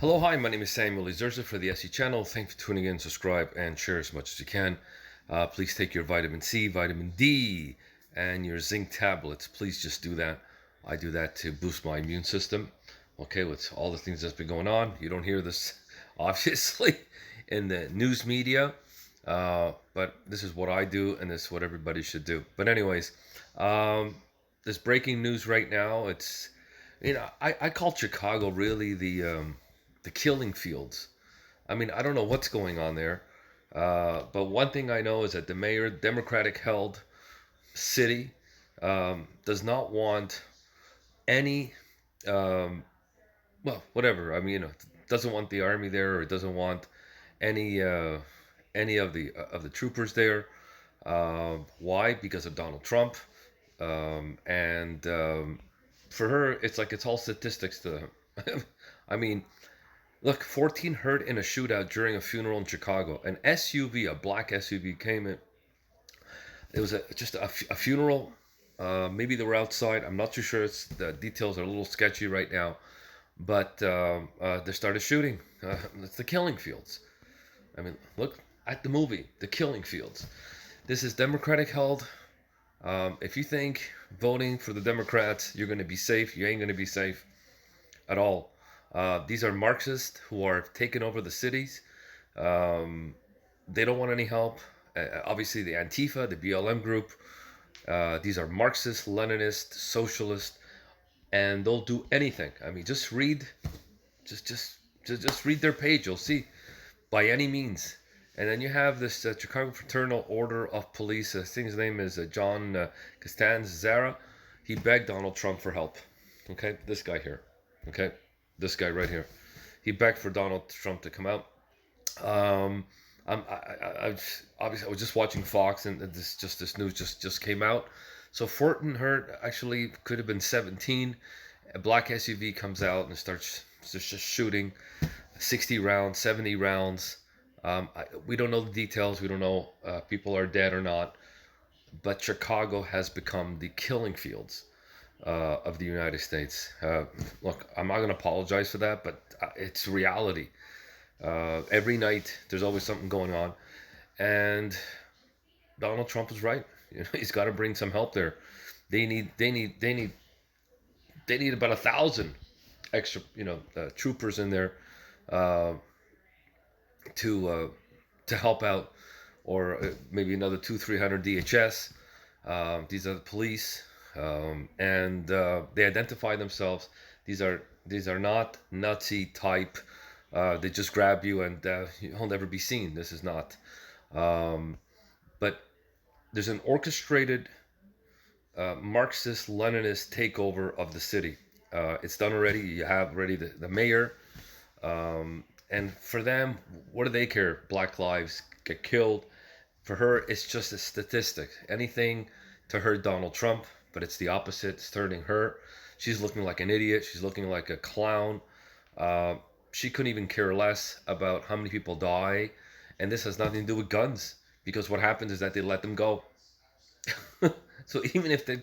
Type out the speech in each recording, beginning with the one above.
Hello, hi, my name is Samuel Izurza for the SE channel. Thanks for tuning in, subscribe, and share as much as you can. Please take your vitamin C, vitamin D, and your zinc tablets. Please just do that. I do that to boost my immune system. Okay, with all the things that's been going on. You don't hear this, obviously, in the news media, but this is what I do, and this is what everybody should do. But anyways, um, this breaking news right now, I call Chicago really the killing fields. I mean, I don't know what's going on there, but one thing I know is that the mayor, Democratic held city, does not want any, um, well, whatever. I mean, doesn't want the army there, or doesn't want any any of the troopers there. Why? Because of Donald Trump, and for her, it's like it's all statistics to them. I mean, look, 14 hurt in a shootout during a funeral in Chicago. An SUV, a black SUV, came in. It was a funeral. Maybe they were outside. I'm not too sure. The details are a little sketchy right now. But they started shooting. It's the killing fields. I mean, look at the movie, The Killing Fields. This is Democratic held. If you think voting for the Democrats, you're going to be safe, you ain't going to be safe at all. These are Marxists who are taking over the cities. Um, they don't want any help. Obviously, the Antifa, the BLM group, these are Marxist, Leninist, socialist, and they'll do anything. I mean, just just just read their page. You'll see by any means. And then you have this Chicago Fraternal Order of Police. I think his name is John Costanza. He begged Donald Trump for help. Okay, this guy here. Okay, this guy right here. He begged for Donald Trump to come out. Um, obviously I was just watching Fox, and this news just came out. So Fortin Hurt actually could have been 17. A black SUV comes out and starts just shooting 60 rounds, 70 rounds. We don't know the details. We don't know people are dead or not. But Chicago has become the killing fields of the United States. Look, I'm not going to apologize for that, but it's reality. Every night, there's always something going on, and Donald Trump is right. He's got to bring some help there. They need about 1,000 extra, troopers in there uh, to help out, or maybe another 200-300 DHS. These are the police, and they identify themselves. These are not Nazi type. They just grab you and you'll never be seen. This is not. Um, but there's an orchestrated Marxist Leninist takeover of the city. It's done already. You have already the mayor. And for them, what do they care? Black lives get killed. For her, it's just a statistic. Anything to hurt Donald Trump, but it's the opposite. It's hurting her. She's looking like an idiot. She's looking like a clown. Uh, she couldn't even care less about how many people die. And this has nothing to do with guns, because what happens is that they let them go. So even if they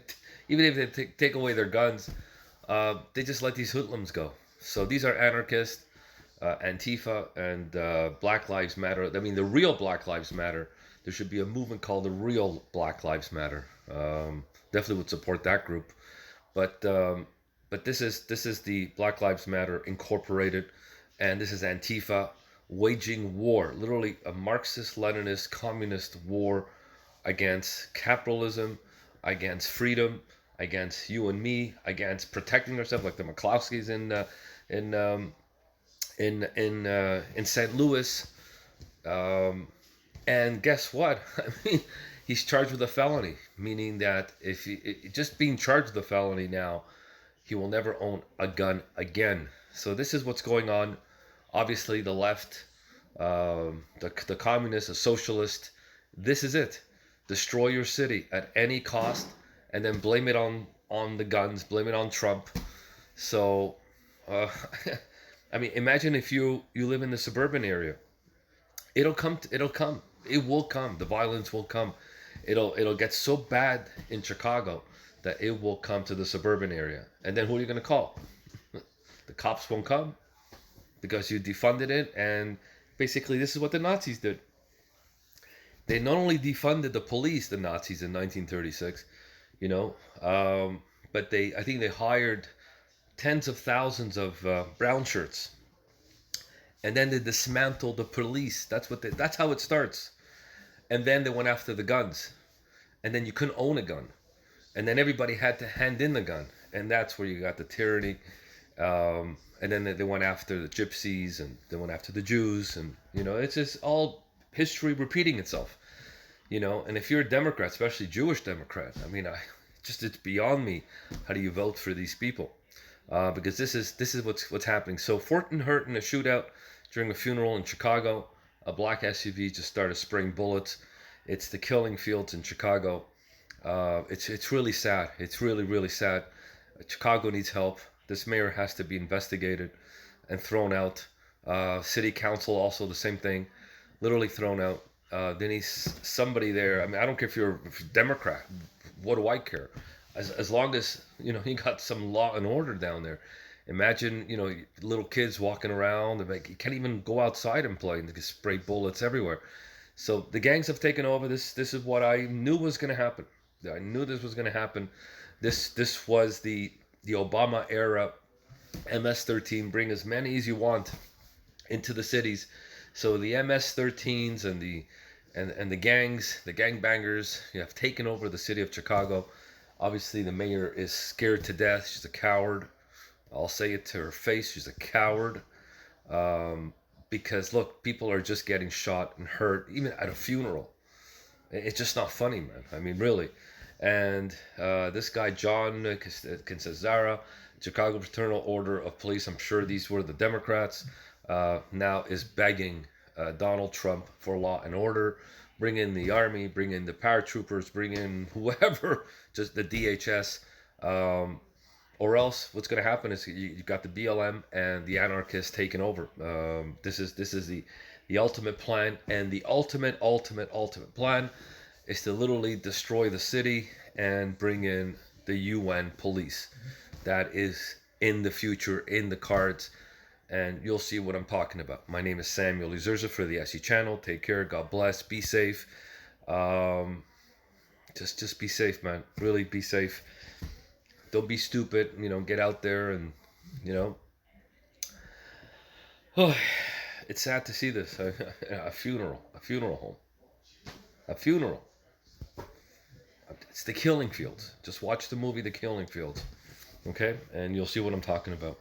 take away their guns, they just let these hoodlums go. So these are anarchists, Antifa, and Black Lives Matter. I mean, the real Black Lives Matter. There should be a movement called the Real Black Lives Matter. Definitely would support that group. But this is the Black Lives Matter Incorporated, and this is Antifa waging war, literally a Marxist, Leninist, communist war against capitalism, against freedom, against you and me, against protecting ourselves, like the McCloskeys in in St. Louis. Um, and guess what? I mean, he's charged with a felony, meaning that if just being charged with a felony now, he will never own a gun again. So this is what's going on. Obviously, the left, the communists, the socialist. This is it. Destroy your city at any cost, and then blame it on the guns, blame it on Trump. So, uh, I mean, imagine if you live in the suburban area. It'll come. It'll come. It will come. The violence will come. It'll get so bad in Chicago that it will come to the suburban area. And then who are you going to call? The cops won't come. because you defunded it. And basically, this is what the Nazis did. They not only defunded the police, the Nazis in 1936, you know, but I think they hired tens of thousands of brown shirts, and then they dismantled the police. That's how it starts. And then they went after the guns, and then you couldn't own a gun, and then everybody had to hand in the gun, and that's where you got the tyranny. And then they went after the gypsies, and they went after the Jews, and it's just all history repeating itself. And if you're a Democrat, especially Jewish Democrat, I mean, it's beyond me. How do you vote for these people? Because this is what's happening. So Fortin hurt in a shootout during a funeral in Chicago. A black SUV just started spraying bullets. It's the killing fields in Chicago. It's really sad. It's really, really sad. Chicago needs help. This mayor has to be investigated and thrown out. City council also the same thing, literally thrown out. Then he's somebody there. I mean, I don't care if you're a Democrat. What do I care? As long as you got some law and order down there. Imagine little kids walking around. You can't even go outside and play. And they spray bullets everywhere. So the gangs have taken over. This is what I knew was going to happen. I knew this was going to happen. This was the Obama era. MS-13, bring as many as you want into the cities. So the MS-13s and the gangs, the gangbangers, have taken over the city of Chicago. Obviously, the mayor is scared to death. She's a coward. I'll say it to her face. She's a coward. Because look, people are just getting shot and hurt, even at a funeral. It's just not funny, man. I mean, really. And this guy, John Cancenzara, Chicago Fraternal Order of Police, I'm sure these were the Democrats, now is begging Donald Trump for law and order. Bring in the army, bring in the paratroopers, bring in whoever, just the DHS. Or else what's going to happen is you got the BLM and the anarchists taking over. This is the ultimate plan, and the ultimate plan is to literally destroy the city and bring in the UN police. That is in the future, in the cards, and you'll see what I'm talking about. My name is Samuel Izurza for the SE channel. Take care. God bless. Be safe. Just be safe, man. Really be safe. Don't be stupid. Get out there and Oh, it's sad to see this. A funeral home. A funeral. It's the Killing Fields. Just watch the movie The Killing Fields. Okay? And you'll see what I'm talking about.